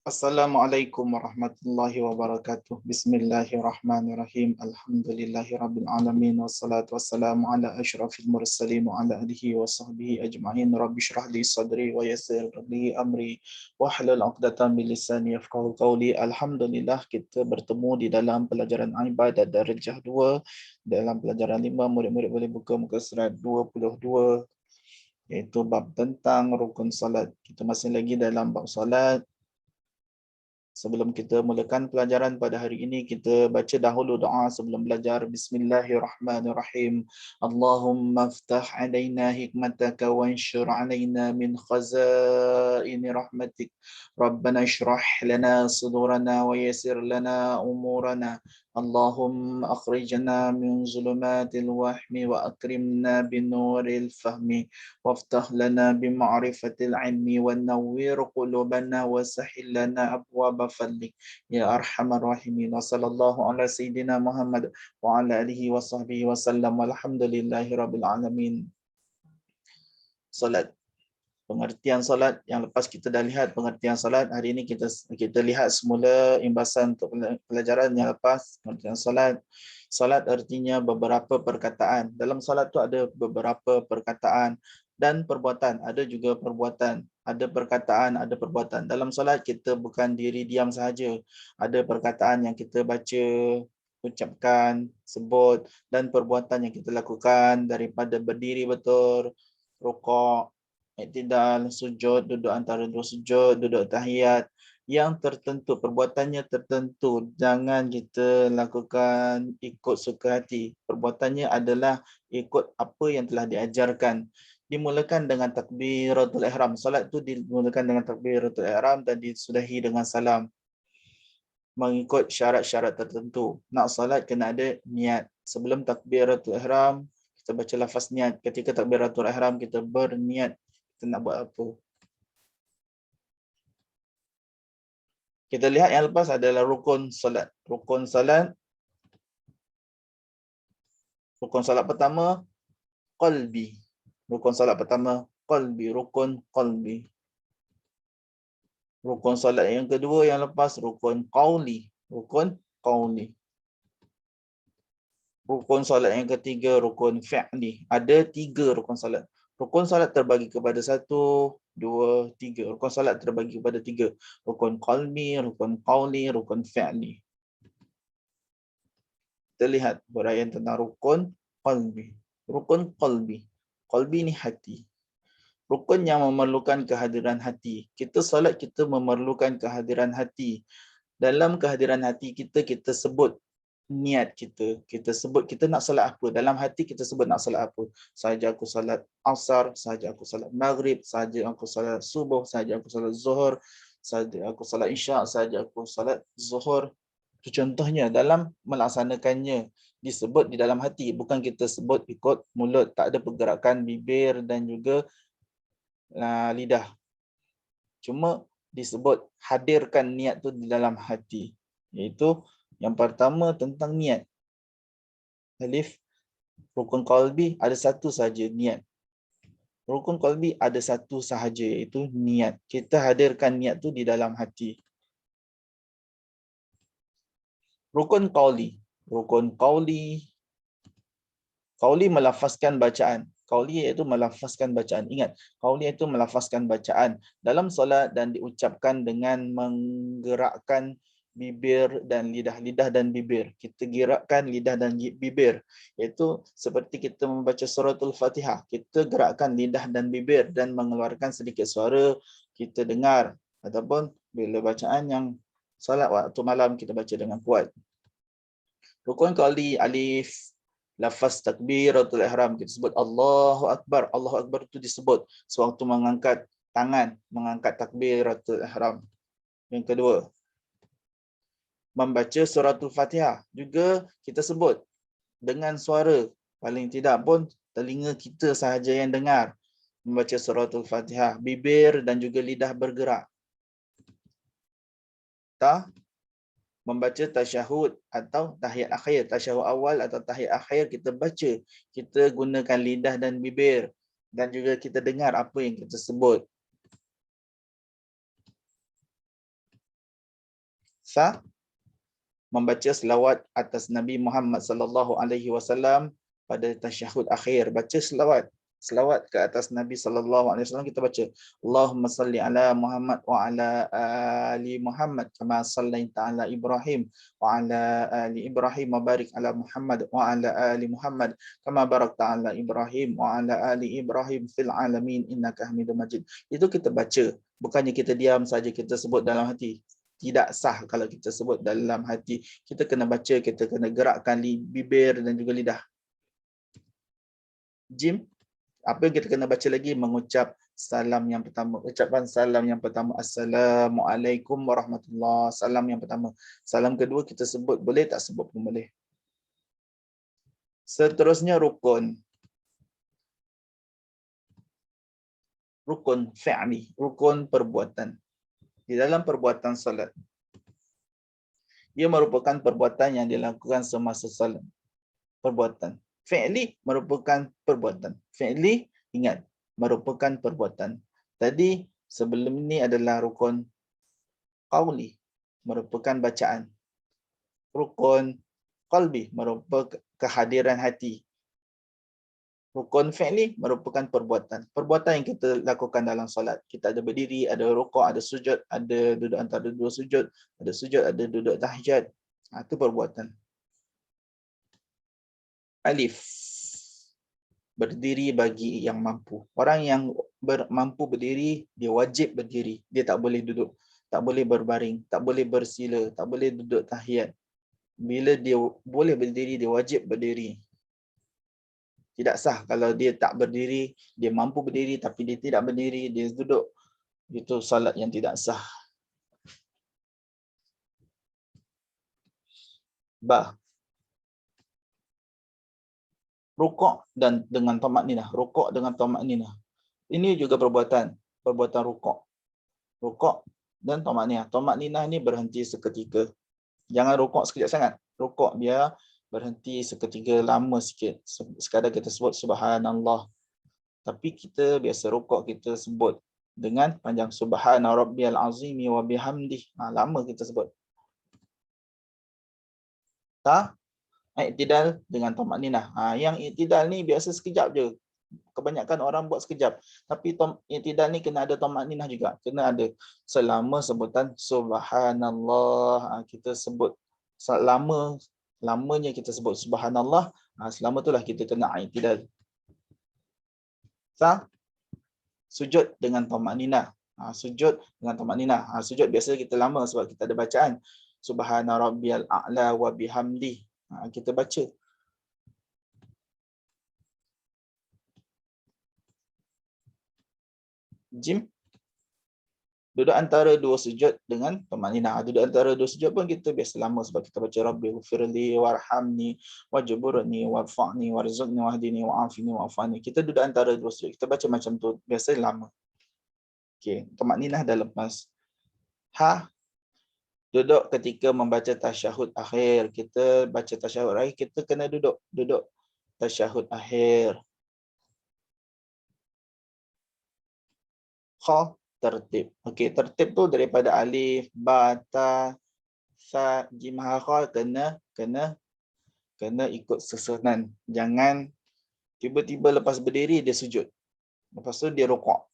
Assalamualaikum warahmatullahi wabarakatuh. Bismillahirrahmanirrahim. Alhamdulillahirabbil alamin wassalatu wassalamu ala asyrafil mursalin wa ala alihi wa sahbihi ajma'in. Rabbi shrah li sadri wa yassir li amri wahlul 'uqdatam min lisani yafqahu qawli. Alhamdulillah kita bertemu di dalam pelajaran ibadat darjah 2. Dalam pelajaran 5 murid-murid boleh buka muka surat 22 iaitu bab tentang rukun salat. Kita masih lagi dalam bab salat. Sebelum kita mulakan pelajaran pada hari ini, kita baca dahulu doa sebelum belajar. Bismillahirrahmanirrahim. Allahumma aftah alaina hikmataka wa anshur alaina min khazaini rahmatik. Rabbana shrah lana sudurana wa yassir lana umurana. Allahumma akhrijna min zulumatil wahmi wa akrimna binuril fahmi. وافتح لنا بمعرفة العلم ونوّر قلوبنا وسهل لنا أبواب فضلك يا أرحم الراحمين وصلى الله على سيدنا محمد وعلى آله وصحبه وسلم والحمد لله رب العالمين. Salat. Pengertian salat yang lepas kita dah lihat pengertian salat. Hari ini kita lihat semula imbasan untuk pelajaran yang lepas pengertian salat. Salat artinya beberapa perkataan. Dalam salat tu ada beberapa perkataan dan perbuatan. Ada juga perbuatan. Ada perkataan, ada perbuatan. Dalam salat kita bukan diri diam sahaja. Ada perkataan yang kita baca, ucapkan, sebut dan perbuatan yang kita lakukan daripada berdiri betul, rukuk, iktidal, sujud, duduk antara dua sujud, duduk tahiyat yang tertentu, perbuatannya tertentu. Jangan kita lakukan ikut suka hati. Perbuatannya adalah ikut apa yang telah diajarkan. Dimulakan dengan takbiratul ihram. Solat tu dimulakan dengan takbiratul ihram dan disudahi dengan salam. Mengikut syarat-syarat tertentu. Nak salat kena ada niat. Sebelum takbiratul ihram, kita baca lafaz niat. Ketika takbiratul ihram, kita berniat kita nak buat apa. Kita lihat yang lepas adalah rukun salat. Rukun salat pertama, qalbi. Rukun salat pertama, qalbi. Rukun qalbi. Rukun salat yang kedua yang lepas, rukun qauli. Rukun qauli. Rukun salat yang ketiga, rukun fi'li. Ada 3 rukun salat. Rukun salat terbagi kepada 1, 2, 3. Rukun salat terbagi kepada 3. Rukun qalbi, rukun qauli, rukun fi'li. Kita lihat huraian tentang rukun qalbi. Rukun qalbi. Qalbi ni hati. Rukun yang memerlukan kehadiran hati. Kita salat, kita memerlukan kehadiran hati. Dalam kehadiran hati kita, kita sebut niat kita. Kita sebut kita nak salat apa. Dalam hati kita sebut nak salat apa. Sahaja aku salat asar, sahaja aku salat maghrib, sahaja aku salat subuh, sahaja aku salat zuhur, sahaja aku salat isyak, sahaja aku salat zuhur. Itu contohnya dalam melaksanakannya disebut di dalam hati. Bukan kita sebut ikut mulut. Tak ada pergerakan bibir dan juga lidah. Cuma disebut hadirkan niat tu di dalam hati. Iaitu yang pertama tentang niat. Alif, rukun qalbi ada satu sahaja, niat. Rukun qalbi ada satu sahaja, iaitu niat. Kita hadirkan niat tu di dalam hati. Rukun qauli. Rukun qauli. Qauli melafazkan bacaan. Qauli iaitu melafazkan bacaan. Ingat, qauli itu melafazkan bacaan dalam solat dan diucapkan dengan menggerakkan bibir dan lidah. Lidah dan bibir. Kita gerakkan lidah dan bibir. Iaitu seperti kita membaca suratul Fatihah. Kita gerakkan lidah dan bibir dan mengeluarkan sedikit suara kita dengar. Ataupun bila bacaan yang solat waktu malam kita baca dengan kuat. Rukun qauli alif. Lafaz takbiratul ihram kita sebut Allahu Akbar. Allahu Akbar itu disebut sewaktu mengangkat tangan, mengangkat takbiratul ihram. Yang kedua, membaca suratul Fatihah juga kita sebut dengan suara, paling tidak pun telinga kita sahaja yang dengar. Membaca suratul Fatihah, bibir dan juga lidah bergerak. Membaca tasyahud atau tahiyat akhir. Tasyahud awal atau tahiyat akhir kita baca. Kita gunakan lidah dan bibir. Dan juga kita dengar apa yang kita sebut. Membaca selawat atas Nabi Muhammad sallallahu alaihi wasallam pada tasyahud akhir. Baca selawat ke atas Nabi sallallahu alaihi wasallam, kita baca Allahumma salli ala Muhammad wa ala ali Muhammad kama sallaita ala Ibrahim wa ala ali Ibrahim wa barik ala Muhammad wa ala ali Muhammad kama barakta ala Ibrahim wa ala ali Ibrahim fil alamin innaka Hamidum Majid. Itu kita baca, bukannya kita diam saja kita sebut dalam hati. Tidak sah kalau kita sebut dalam hati. Kita kena baca, kita kena gerakkan bibir dan juga lidah. Jim, apa yang kita kena baca lagi? Mengucap salam yang pertama. Ucapan salam yang pertama, Assalamualaikum warahmatullahi. Salam yang pertama. Salam kedua kita sebut, boleh tak sebut pun boleh. Seterusnya rukun. Rukun fi'li, rukun perbuatan. Di dalam perbuatan salat, ia merupakan perbuatan yang dilakukan semasa salat. Perbuatan fi'li merupakan perbuatan. Fi'li, ingat, merupakan perbuatan. Tadi sebelum ini adalah rukun qauli, merupakan bacaan. Rukun qalbi merupakan kehadiran hati. Rukun fi'li merupakan perbuatan. Perbuatan yang kita lakukan dalam solat. Kita ada berdiri, ada rukuk, ada sujud, ada duduk antara dua sujud, ada duduk tahiyat. Itu perbuatan. Alif. Berdiri bagi yang mampu. Orang yang mampu berdiri, dia wajib berdiri. Dia tak boleh duduk, tak boleh berbaring, tak boleh bersila, tak boleh duduk tahiyat. Bila dia boleh berdiri, dia wajib berdiri. Tidak sah kalau dia tak berdiri, dia mampu berdiri tapi dia tidak berdiri, dia duduk. Itu salat yang tidak sah. Ba. Rukuk dan dengan tamakninah. Rukuk dengan tamakninah. Ini juga perbuatan rukuk. Rukuk dan tamakninah. Tamakninah ni berhenti seketika. Jangan rukuk sekejap sangat. Rukuk dia berhenti seketika, lama sikit. Sekadar kita sebut subhanallah. Tapi kita biasa rukuk kita sebut dengan panjang, subhana rabbiyal azimi wa bihamdih. Lama kita sebut. I'tidal dengan tamakninah. Yang i'tidal ni biasa sekejap je. Kebanyakan orang buat sekejap. Tapi i'tidal ni kena ada tamakninah juga. Kena ada selama sebutan subhanallah. Kita sebut lamanya kita sebut subhanallah, selama itulah kita kena i'tidal. Sujud dengan tamakninah. Sujud dengan tamakninah. Sujud biasa kita lama sebab kita ada bacaan subhana rabbiyal a'la wa bihamdi. Kita baca. Jim, duduk antara dua sujud dengan tamakninah. Duduk antara dua sujud pun kita biasa lama sebab kita baca Rabbi ghfirli warhamni wajburni warfa'ni warzuqni wahdini wa'afini wa'afani. Kita duduk antara dua sujud. Kita baca macam tu biasa lama. Okey, tamakninah dah lepas. Duduk ketika membaca tasyahud akhir. Kita baca tasyahud akhir, kita kena duduk tasyahud akhir. Tertib. Okey, tertib tu daripada alif, ba, ta, sa, jim, ha, kha, kena ikut susunan. Jangan tiba-tiba lepas berdiri dia sujud. Lepas tu dia rukuk.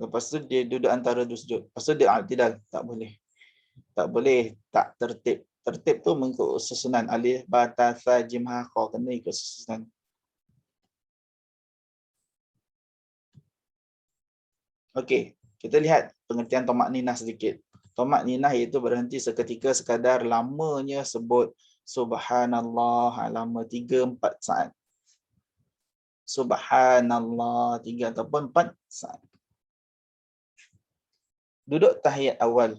Lepas tu dia duduk antara dua sujud. Lepas tu dia i'tidal. Tak boleh. Tak boleh, tak tertib. Tertib tu mengikut susunan alif, ba, ta, sa, jim, ha, kha, kena ikut susunan. Okey. Kita lihat pengertian tamakninah sedikit. Tamakninah iaitu berhenti seketika, sekadar lamanya sebut subhanallah, lama 3-4 saat. Subhanallah 3 ataupun 4 saat. Duduk tahiyat awal.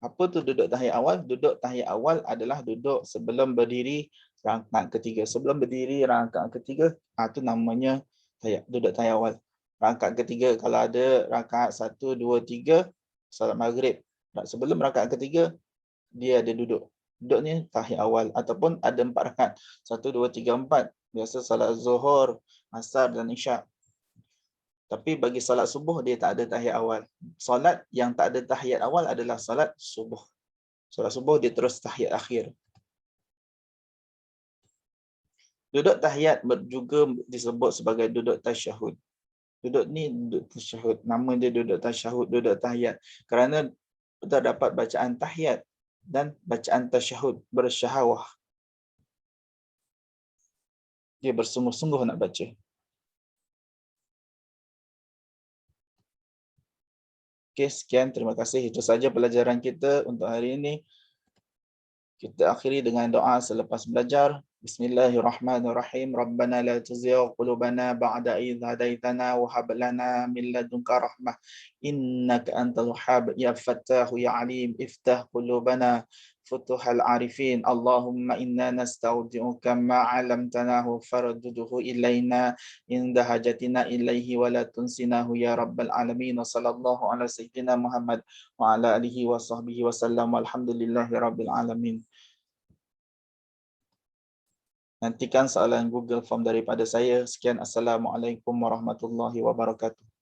Apa tu duduk tahiyat awal? Duduk tahiyat awal adalah duduk sebelum berdiri rakaat ketiga. Sebelum berdiri rakaat ketiga, itu namanya duduk tahiyat awal. Rakaat ketiga, kalau ada rakaat 1, 2, 3, salat maghrib. Sebelum rakaat ketiga, dia ada duduk. Duduk ni tahiyat awal. Ataupun ada 4 rakaat. 1, 2, 3, 4. Biasa salat zuhur, asar dan isyak. Tapi bagi salat subuh, dia tak ada tahiyat awal. Salat yang tak ada tahiyat awal adalah salat subuh. Solat subuh dia terus tahiyat akhir. Duduk tahiyat juga disebut sebagai duduk tasyahud. Duduk ni duduk tasyahud. Nama dia duduk tasyahud, duduk tahiyat. Kerana terdapat bacaan tahiyat dan bacaan tasyahud bersyahawah. Dia bersungguh-sungguh nak baca. Okey, sekian. Terima kasih. Itu saja pelajaran kita untuk hari ini. Kita akhiri dengan doa selepas belajar. Bismillahirrahmanirrahim. Rabbana la tuzigh qulubana ba'da idh hadaitana wa hab lana min ladunka rahmah innaka antal wahhab ya fattahu ya alim iftah qulubana futuhal arifin Allahumma inna nastaudi'uka ma 'allamtanahu farudduhu ilaina inda hajatina ilaihi wa la tunsinahu ya rabbal alamin wa sallallahu ala sayyidina Muhammad wa ala alihi wa sahbihi wa sallam walhamdulillahi rabbil alamin. Nantikan soalan Google Form daripada saya. Sekian. Assalamualaikum warahmatullahi wabarakatuh.